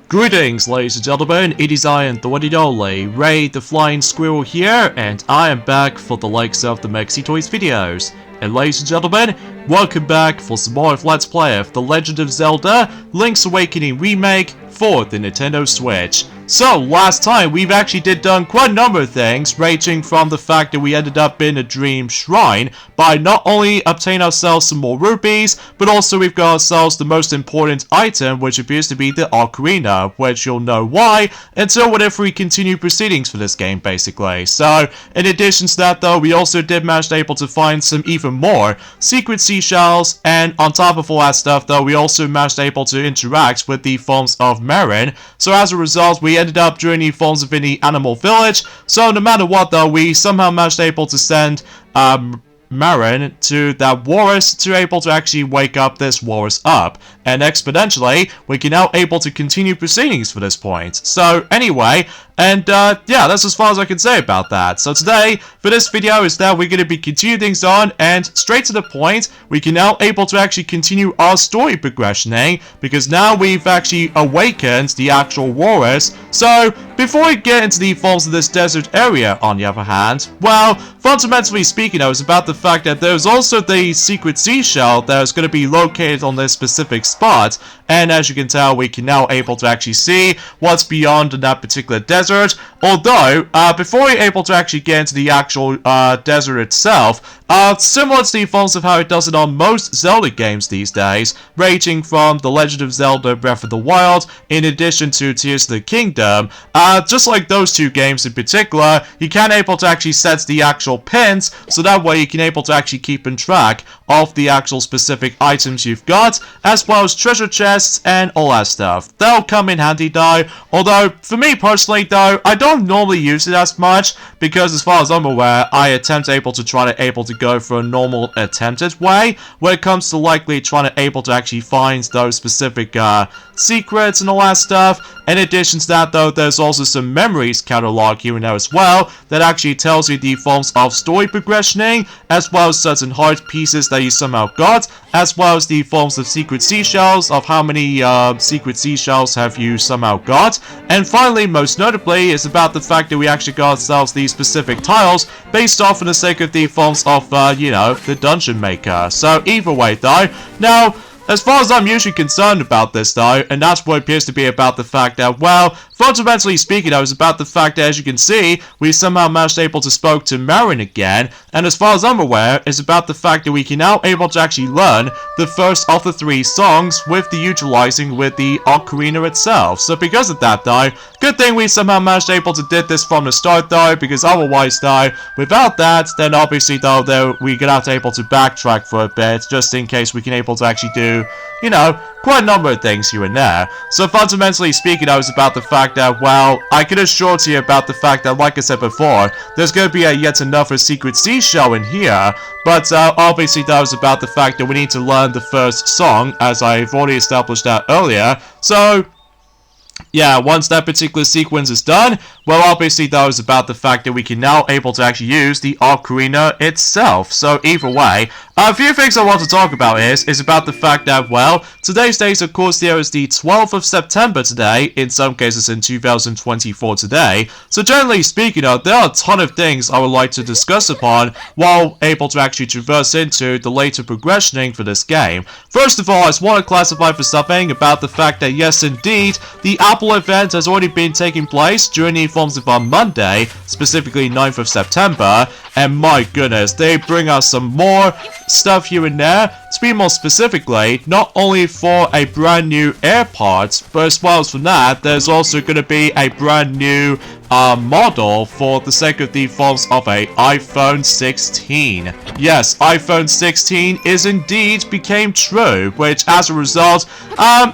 Greetings, ladies and gentlemen, it is I and the one and only Ray the Flying Squirrel here, and I am back for the likes of the Mexi Toys videos. And ladies and gentlemen, welcome back for some more of Let's Play of The Legend of Zelda Link's Awakening Remake for the Nintendo Switch. So, last time we've actually done quite a number of things, ranging from the fact that we ended up in a dream shrine by not only obtaining ourselves some more rupees, but also we've got ourselves the most important item, which appears to be the ocarina, which you'll know why until whenever we continue proceedings for this game, basically. So, in addition to that though, we also did manage to able to find some even more secret seashells, and on top of all that stuff though, we also managed to able to interact with the forms of Marin. So as a result, we ended up during the forms of the animal village. So no matter what though, we somehow managed to able to send Marin to that walrus to able to actually wake up this walrus up, and exponentially we can now able to continue proceedings for this point. So anyway, and yeah, that's as far as I can say about that. So today for this video is that we're going to be continuing things on, and straight to the point, we can now able to actually continue our story progressioning, because now we've actually awakened the actual walrus. So before we get into the forms of this desert area, on the other hand, well, fundamentally speaking, it's about the fact that there's also the secret seashell that is going to be located on this specific spot, and as you can tell, we can now able to actually see what's beyond in that particular desert. Although, before we're able to actually get into the actual desert itself, similar to the forms of how it does it on most Zelda games these days, ranging from The Legend of Zelda Breath of the Wild, in addition to Tears of the Kingdom, just like those two games in particular, you can able to actually set the actual pins, so that way you can able to actually keep in track of the actual specific items you've got, as well as treasure chests and all that stuff. That'll come in handy though, although for me personally though, I don't normally use it as much, because as far as I'm aware, I attempt able to go for a normal attempted way when it comes to likely trying to able to actually find those specific secrets and all that stuff. In addition to that though, there's also some memories catalog here and there as well that actually tells you the forms of story progressioning, as well as certain heart pieces that you somehow got, as well as the forms of secret seashells, of how many secret seashells have you somehow got. And finally, most notably, is about the fact that we actually got ourselves these specific tiles based off for the sake of the forms of, you know, the dungeon maker. So either way though, now, as far as I'm usually concerned about this though, and that's what appears to be about the fact that, well, fundamentally speaking, it's about the fact that, as you can see, we somehow managed to able to spoke to Marin again, and as far as I'm aware, it's about the fact that we can now able to actually learn the first of the 3 songs with the utilizing with the ocarina itself. So because of that though, good thing we somehow managed to able to did this from the start though, because otherwise though, without that, then obviously though, we're gonna have to able to backtrack for a bit, just in case we can able to actually do, you know, quite a number of things here and there. So fundamentally speaking, I was about the fact that, well, I can assure to you about the fact that, like I said before, there's going to be yet another secret seashell in here, but obviously that was about the fact that we need to learn the first song, as I've already established that earlier. So yeah, once that particular sequence is done, well, obviously that was about the fact that we can now able to actually use the ocarina itself. So either way, a few things I want to talk about is about the fact that, well, today's date, of course, there is the 12th of September today, in some cases in 2024 today. So generally speaking, there are a ton of things I would like to discuss upon while able to actually traverse into the later progressioning for this game. First of all, I just want to classify for something about the fact that, yes, indeed, the Apple event has already been taking place during the forms of on Monday, specifically 9th of September, and my goodness, they bring us some more stuff here and there. To be more specifically, not only for a brand new AirPods, but as well as from that, there's also going to be a brand new model for the sake of the forms of a iPhone 16. Yes, iPhone 16 is indeed became true, which as a result,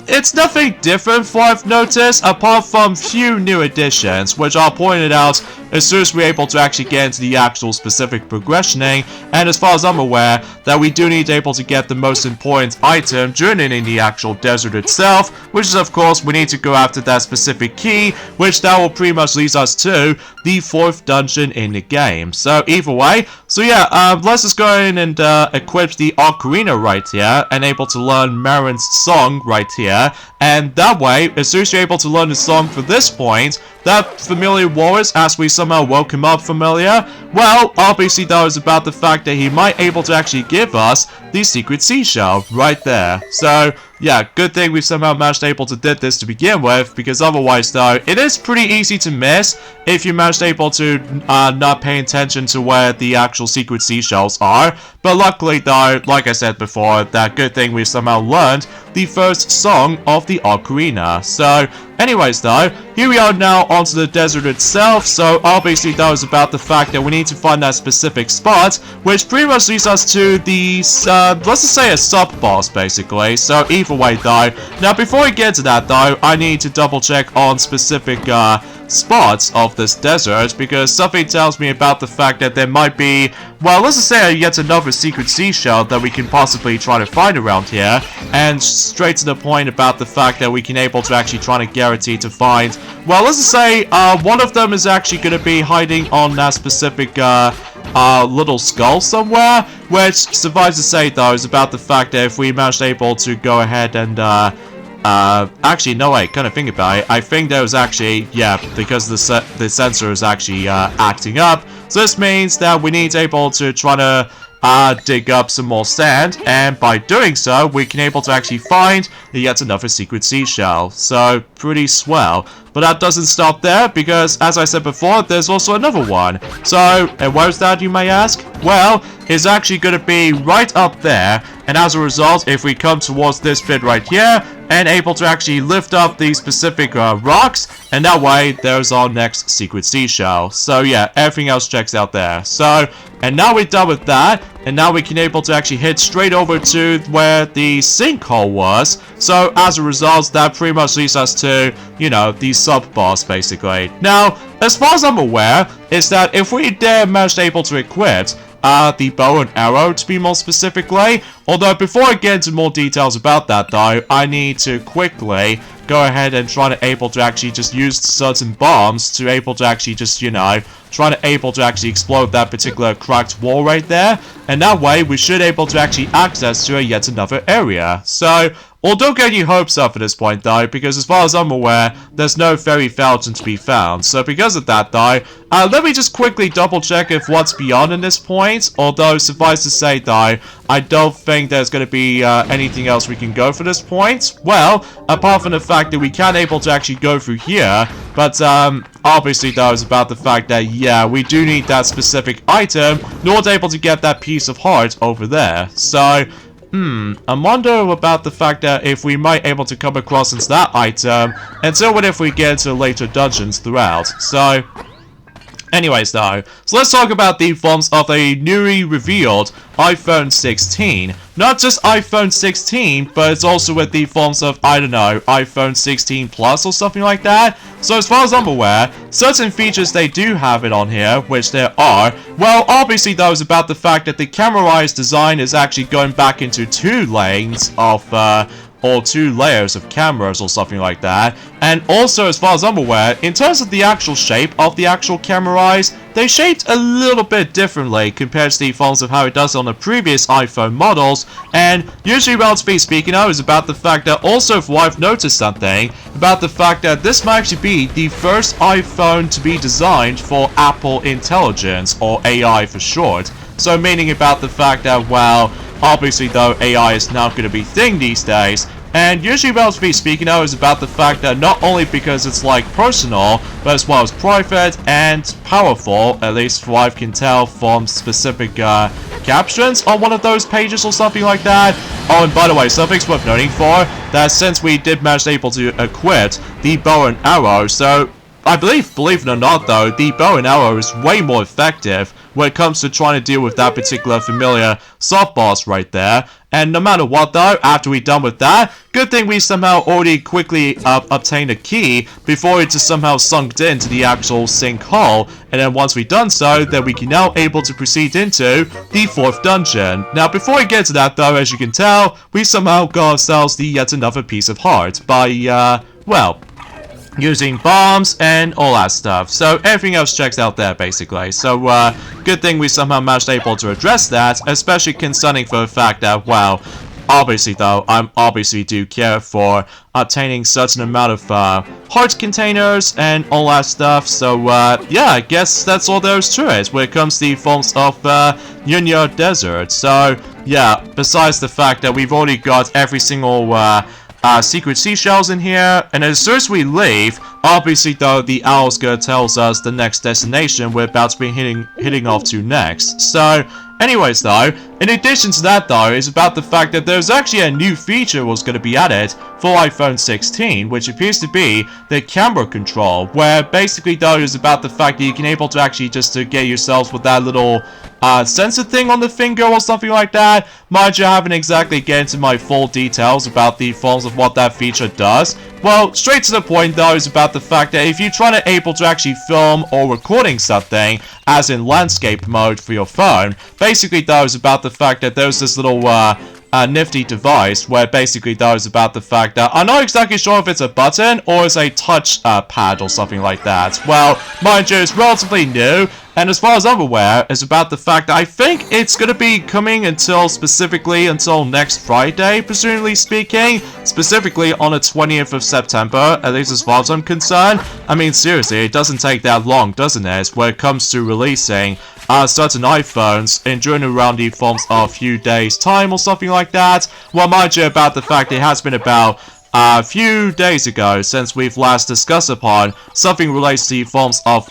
it's nothing different from what I've noticed, apart from few new additions, which I'll point it out as soon as we're able to actually get into the actual specific progressioning. And as far as I'm aware, that we do need to able to get the most important item during in the actual desert itself, which is of course we need to go after that specific key, which that will pretty much lead us to the 4th dungeon in the game. So either way, so yeah, let's just go in and equip the ocarina right here, and able to learn Marin's song right here. And that way, as soon as you're able to learn the song for this point, that familiar voice, as we somehow woke him up familiar, well, obviously that was about the fact that he might able to actually give us the secret seashell right there. So yeah, good thing we somehow managed able to did this to begin with, because otherwise though, it is pretty easy to miss if you managed able to not pay attention to where the actual secret seashells are. But luckily though, like I said before, that good thing we somehow learned the first song of the ocarina. So anyways though, here we are now onto the desert itself. So obviously that was about the fact that we need to find that specific spot, which pretty much leads us to the let's just say a sub-boss basically. So either way though, now before we get to that though, I need to double check on specific spots of this desert, because something tells me about the fact that there might be, well, let's just say yet another secret seashell that we can possibly try to find around here. And straight to the point about the fact that we can able to actually try to guarantee to find, well, let's just say one of them is actually going to be hiding on that specific little skull somewhere, which suffice to say though is about the fact that if we managed able to go ahead and actually, no, wait, kind of think about it. I think there was actually, yeah, because the sensor is actually acting up. So this means that we need to able to try to dig up some more sand, and by doing so, we can able to actually find yet another secret seashell. So pretty swell. But that doesn't stop there, because as I said before, there's also another one. So, and where's that, you may ask? Well, it's actually going to be right up there, and as a result, if we come towards this bit right here, and able to actually lift up these specific rocks, and that way, there's our next secret seashell. So yeah, everything else checks out there. So, and now we're done with that, and now we can able to actually hit straight over to where the sinkhole was. So as a result, that pretty much leads us to, you know, the sub-boss basically. Now, as far as I'm aware, is that if we dare manage able to equip the bow and arrow to be more specifically, although before I get into more details about that though, I need to quickly go ahead and try to able to actually just use certain bombs to able to actually just, you know, try to able to actually explode that particular cracked wall right there, and that way we should able to actually access to yet another area. So, well, don't get your hopes up at this point though, because as far as I'm aware, there's no fairy fountain to be found. So because of that though, let me just quickly double check if what's beyond in this point, although suffice to say though, I don't think there's going to be anything else we can go for this point. Well, apart from the fact that we can able to actually go through here, but obviously though is about the fact that yeah, we do need that specific item in order to able to get that piece of heart over there. So I wonder about the fact that if we might able to come across into that item, and so what if we get into later dungeons throughout. So anyways though, so let's talk about the forms of a newly revealed iPhone 16. Not just iPhone 16, but it's also with the forms of, I don't know, iPhone 16 Plus or something like that. So as far as I'm aware, certain features they do have it on here, which there are, well, obviously though is about the fact that the camera-wise design is actually going back into 2 lanes of, or 2 layers of cameras or something like that. And also, as far as I'm aware, in terms of the actual shape of the actual camera eyes, they shaped a little bit differently compared to the forms of how it does on the previous iPhone models. And usually, relatively speaking, I was about the fact that also, if I've noticed something, about the fact that this might actually be the first iPhone to be designed for Apple Intelligence, or AI for short. So meaning about the fact that, well, obviously though AI is now going to be thing these days, and usually relatively speaking though is about the fact that not only because it's like personal, but as well as private and powerful, at least from what I can tell from specific captions on one of those pages or something like that. Oh, and by the way, something's worth noting for, that since we did manage able to equip the bow and arrow, so I believe it or not though, the bow and arrow is way more effective when it comes to trying to deal with that particular familiar sub-boss right there. And no matter what though, after we're done with that, good thing we somehow already quickly obtained a key before it just somehow sunk into the actual sinkhole. And then once we've done so, then we can now able to proceed into the 4th dungeon. Now before we get to that though, as you can tell, we somehow got ourselves the yet another piece of heart by, well, using bombs and all that stuff. So everything else checks out there basically. So good thing we somehow managed able to address that, especially concerning for the fact that, well, obviously though, I obviously do care for obtaining certain amount of heart containers and all that stuff. So yeah, I guess that's all there is to it when it comes to the forms of Yarna Desert. So yeah, besides the fact that we've already got every single secret seashells in here, and as soon as we leave, obviously though, the owl's gonna tells us the next destination we're about to be hitting off to next. So anyways though, in addition to that though, is about the fact that there's actually a new feature was going to be added for iPhone 16, which appears to be the camera control, where basically though is about the fact that you can able to actually just to get yourselves with that little sensor thing on the finger or something like that. Mind you, I haven't exactly get into my full details about the forms of what that feature does. Well, straight to the point though is about the fact that if you're trying to able to actually film or recording something, as in landscape mode for your phone, basically though is about the fact that there's this little nifty device where basically though is about the fact that I'm not exactly sure if it's a button or it's a touch pad or something like that. Well, mind you, it's relatively new. And as far as I'm aware, it's about the fact that I think it's going to be coming specifically until next Friday, presumably speaking. Specifically on the 20th of September, at least as far as I'm concerned. I mean, seriously, it doesn't take that long, doesn't it, when it comes to releasing certain iPhones in during around the forms of a few days' time or something like that. Well, mind you, about the fact it has been about a few days ago since we've last discussed upon something related to the forms of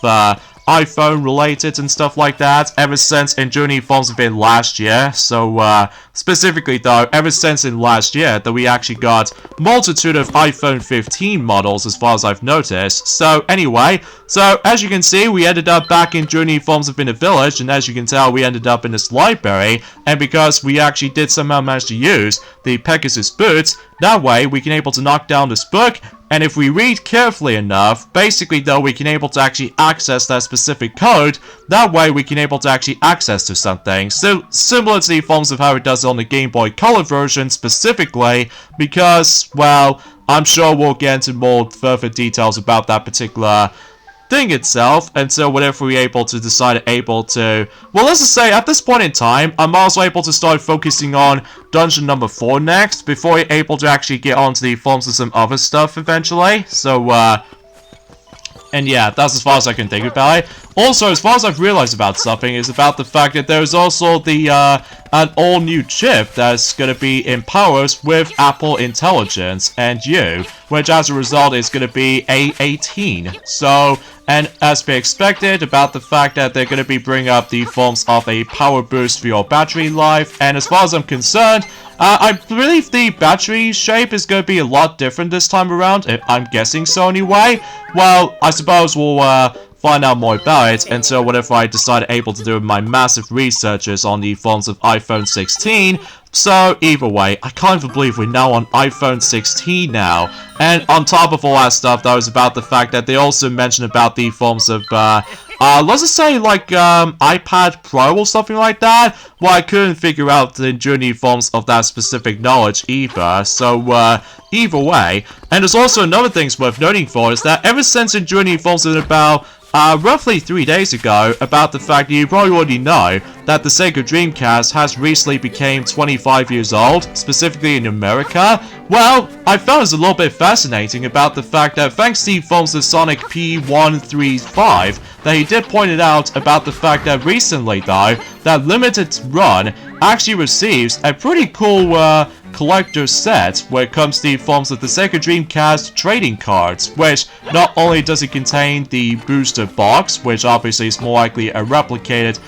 iPhone related and stuff like that, ever since in Journey forms have been last year. So specifically though, ever since in last year that we actually got multitude of iPhone 15 models as far as I've noticed. So anyway, so as you can see, we ended up back in Journey forms have been a village, and as you can tell, we ended up in this library, and because we actually did somehow manage to use the Pegasus boots, that way we can able to knock down this book. And if we read carefully enough, basically though, we can able to actually access that specific code. That way we can able to actually access to something. So similar to the forms of how it does on the Game Boy Color version specifically, because, well, I'm sure we'll get into more further details about that particular thing itself, and so whenever we're able to decide well, let's just say at this point in time, I'm also able to start focusing on dungeon number 4 next, before we're able to actually get onto the forms of some other stuff eventually. So and yeah, that's as far as I can think about it. Also, as far as I've realized about something, is about the fact that there's also the an all-new chip that's going to be empowered with Apple Intelligence and you, which as a result is going to be A18. So, and as we expected, about the fact that they're going to be bringing up the forms of a power boost for your battery life, and as far as I'm concerned, I believe the battery shape is going to be a lot different this time around. I'm guessing so anyway. Well, I suppose we'll find out more about it until whatever I decide able to do my massive researches on the forms of iPhone 16. So either way, I can't even believe we're now on iPhone 16 now. And on top of all that stuff, though, is about the fact that they also mentioned about the forms of let's just say like iPad Pro or something like that. Well, I couldn't figure out the journey forms of that specific knowledge either. So either way, and there's also another thing worth noting for is that ever since in journey forms in about roughly 3 days ago, about the fact that you probably already know that the Sega Dreamcast has recently become 25 years old, specifically in America. Well, I found it a little bit fascinating about the fact that thanks to the forms of Sonic P135, that he did point it out about the fact that recently though, that limited run actually receives a pretty cool collector's set where it comes to the forms of the Sega Dreamcast trading cards, which not only does it contain the booster box, which obviously is more likely a replicated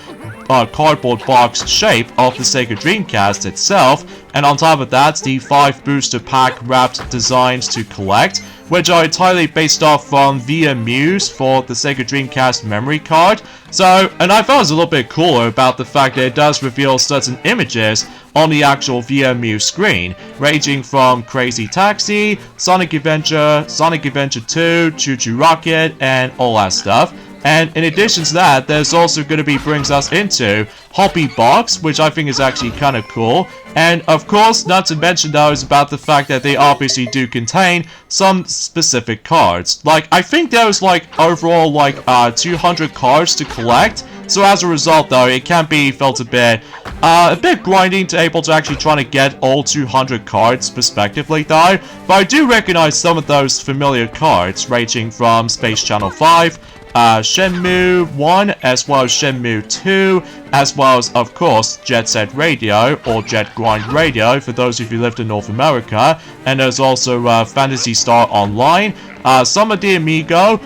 cardboard box shape of the Sega Dreamcast itself, and on top of that, the 5 booster pack wrapped designs to collect, which are entirely based off from VMUs for the Sega Dreamcast memory card. So, and I thought it was a little bit cooler about the fact that it does reveal certain images on the actual VMU screen, ranging from Crazy Taxi, Sonic Adventure 2, Choo Choo Rocket, and all that stuff. And in addition to that, there's also going to be brings us into Hobby Box, which I think is actually kind of cool. And of course, not to mention though, is about the fact that they obviously do contain some specific cards. Like, I think there's like overall like 200 cards to collect. So as a result though, it can be felt a bit grinding to able to actually try to get all 200 cards respectively though. But I do recognize some of those familiar cards, ranging from Space Channel 5, Shenmue 1, as well as Shenmue 2, as well as, of course, Jet Set Radio, or Jet Grind Radio, for those of you who lived in North America. And there's also Phantasy Star Online, Summer de Amigo,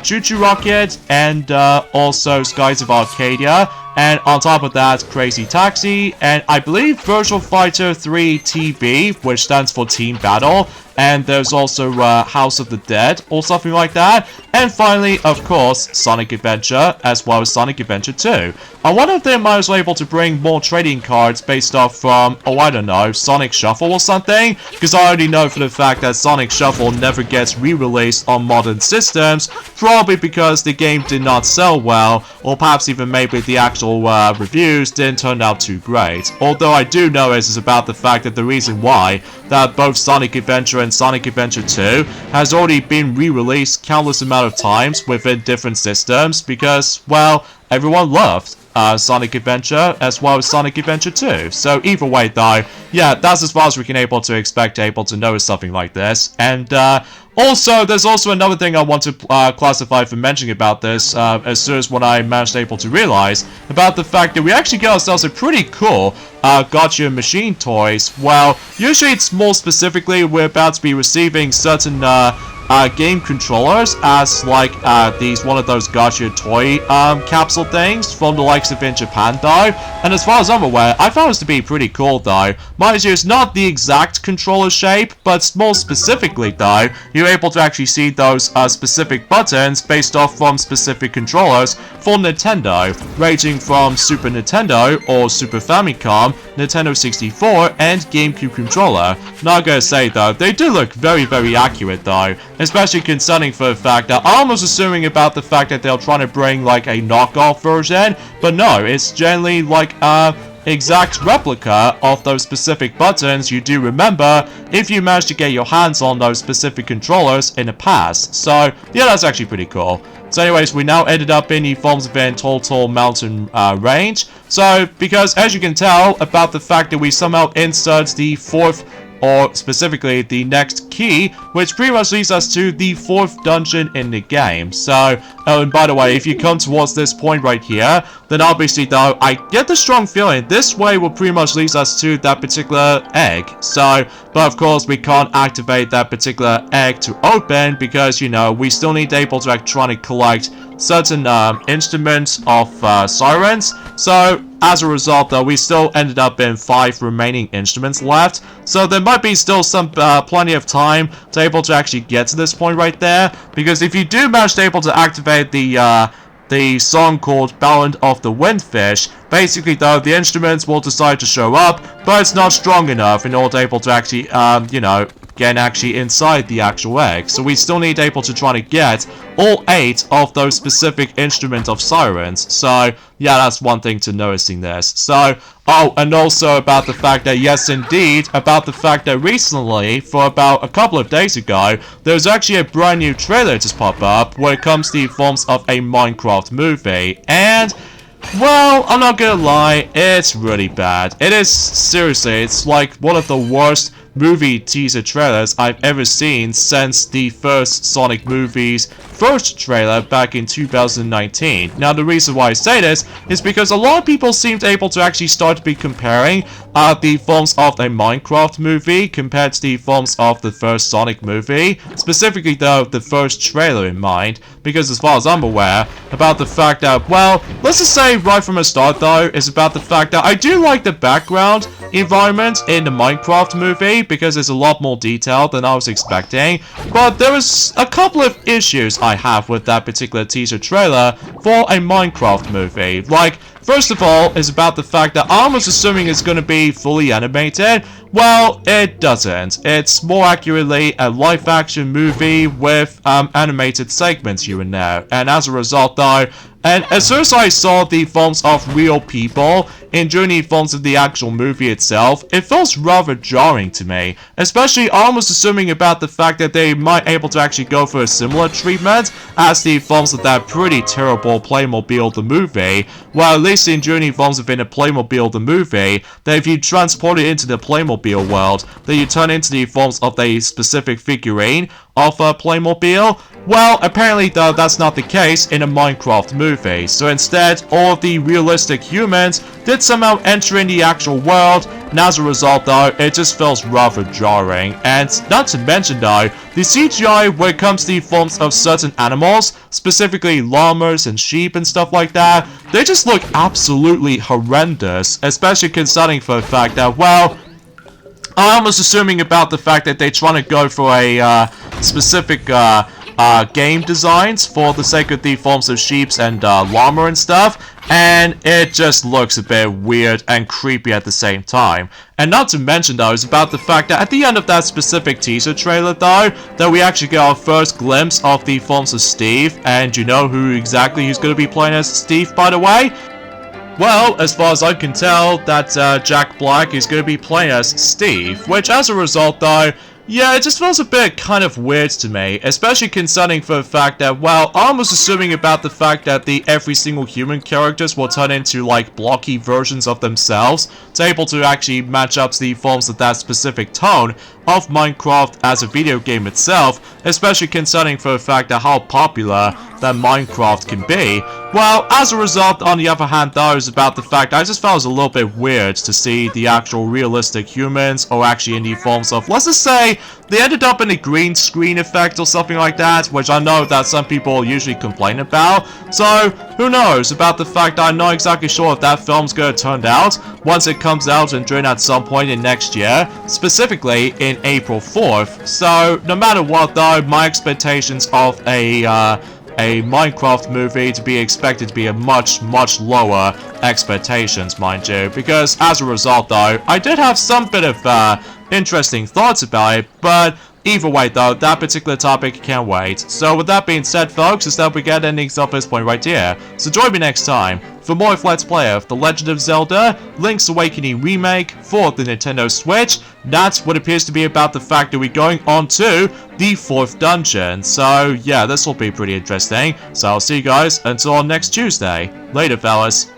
Choo Choo Rocket, and also Skies of Arcadia. And on top of that, Crazy Taxi, and I believe Virtual Fighter 3 TB, which stands for Team Battle. And there's also House of the Dead, or something like that. And finally, of course, Sonic Adventure, as well as Sonic Adventure 2. I wonder if they might as well able to bring more trading cards based off from, oh, I don't know, Sonic Shuffle or something? Because I already know for the fact that Sonic Shuffle never gets re-released on modern systems, probably because the game did not sell well, or perhaps even maybe the actual reviews didn't turn out too great. Although I do know is about the fact that the reason why that both Sonic Adventure and Sonic Adventure 2 has already been re-released countless amount of times within different systems because, well, everyone loved Sonic Adventure as well as Sonic Adventure 2. So either way though, yeah, that's as far as we can able to expect able to notice something like this. And also, there's also another thing I want to classify for mentioning about this, as soon as when I managed able to realize about the fact that we actually get ourselves a pretty cool Gotcha Machine toys. Well, usually it's more specifically we're about to be receiving certain game controllers as like these one of those Gotcha toy capsule things from the likes of in Japan though. And as far as I'm aware, I found this to be pretty cool though. Mind you, it's not the exact controller shape, but more specifically though, you're able to actually see those specific buttons based off from specific controllers for Nintendo, ranging from Super Nintendo or Super Famicom, Nintendo 64, and GameCube controller. Not gonna say though, they do look very, very accurate though, especially concerning for the fact that I'm almost assuming about the fact that they're trying to bring like a knockoff version, but no, it's generally like exact replica of those specific buttons you do remember if you manage to get your hands on those specific controllers in the past. So yeah, that's actually pretty cool. So anyways, we now ended up in the forms of a total mountain range. So because as you can tell about the fact that we somehow insert the fourth, or specifically the next key, which pretty much leads us to the fourth dungeon in the game. So, oh, and by the way, if you come towards this point right here, then obviously though, I get the strong feeling this way will pretty much lead us to that particular egg. So, but of course we can't activate that particular egg to open because, you know, we still need to able to try to collect certain instruments of sirens. So as a result though, we still ended up in 5 remaining instruments left, so there might be still some plenty of time to able to actually get to this point right there, because if you do manage to able to activate the song called Ballad of the Windfish, basically though, the instruments will decide to show up, but it's not strong enough in order to able to actually, you know, get actually inside the actual egg. So we still need able to try to get all 8 of those specific instruments of sirens. So yeah, that's one thing to noticing this. So, oh, and also about the fact that, yes indeed, about the fact that recently, for about a couple of days ago, there's actually a brand new trailer just pop up when it comes to the forms of a Minecraft movie. And well, I'm not gonna lie, it's really bad. It is, seriously, it's like one of the worst movie teaser trailers I've ever seen since the first Sonic movie's first trailer back in 2019. Now, the reason why I say this is because a lot of people seemed able to actually start to be comparing the films of a Minecraft movie compared to the films of the first Sonic movie, specifically though the first trailer in mind, because as far as I'm aware, about the fact that, well, let's just say right from the start though, is about the fact that I do like the background environment in the Minecraft movie, because it's a lot more detailed than I was expecting, but there is a couple of issues I have with that particular teaser trailer for a Minecraft movie. Like, First of all, is about the fact that I'm almost assuming it's going to be fully animated. Well, it doesn't. It's more accurately a live-action movie with animated segments here and there. And as a result, though, and as soon as I saw the forms of real people enjoying the forms of the actual movie itself, it feels rather jarring to me. Especially almost assuming about the fact that they might able to actually go for a similar treatment as the forms of that pretty terrible Playmobil the movie. Well, at least enjoying the forms within a Playmobil the movie, that if you transport it into the Playmobil world, then you turn into the forms of a specific figurine of a Playmobil. Well, apparently though, that's not the case in a Minecraft movie. So instead, all of the realistic humans did somehow enter in the actual world, and as a result though, it just feels rather jarring. And not to mention though, the CGI when it comes to the forms of certain animals, specifically llamas and sheep and stuff like that, they just look absolutely horrendous, especially considering for the fact that, well, I'm almost assuming about the fact that they're trying to go for a specific game designs for the sake of the forms of sheeps and llama and stuff, and it just looks a bit weird and creepy at the same time. And not to mention though, is about the fact that at the end of that specific teaser trailer though, that we actually get our first glimpse of the forms of Steve, and you know who exactly who's going to be playing as Steve, by the way? Well, as far as I can tell, that Jack Black is going to be playing as Steve, which as a result though, yeah, it just feels a bit kind of weird to me, especially concerning for the fact that, well, I was assuming about the fact that every single human characters will turn into, like, blocky versions of themselves to able to actually match up to the forms of that specific tone of Minecraft as a video game itself, especially concerning for the fact that how popular that Minecraft can be. Well, as a result, on the other hand, though, is about the fact I just felt it was a little bit weird to see the actual realistic humans, or actually in the forms of, let's just say, they ended up in a green screen effect or something like that, which I know that some people usually complain about. So, who knows about the fact that I'm not exactly sure if that film's gonna turn out once it comes out and during at some point in next year, specifically in April 4th. So, no matter what though, my expectations of a Minecraft movie to be expected to be a much lower expectations, mind you, because as a result though, I did have some bit of interesting thoughts about it, but either way though, that particular topic can't wait. So with that being said folks, is that we get endings of this point right here. So join me next time for more of Let's Play of The Legend of Zelda Link's Awakening Remake for the Nintendo Switch. That's what appears to be about the fact that we're going on to the 4th dungeon. So yeah, this will be pretty interesting. So I'll see you guys until next Tuesday. Later fellas.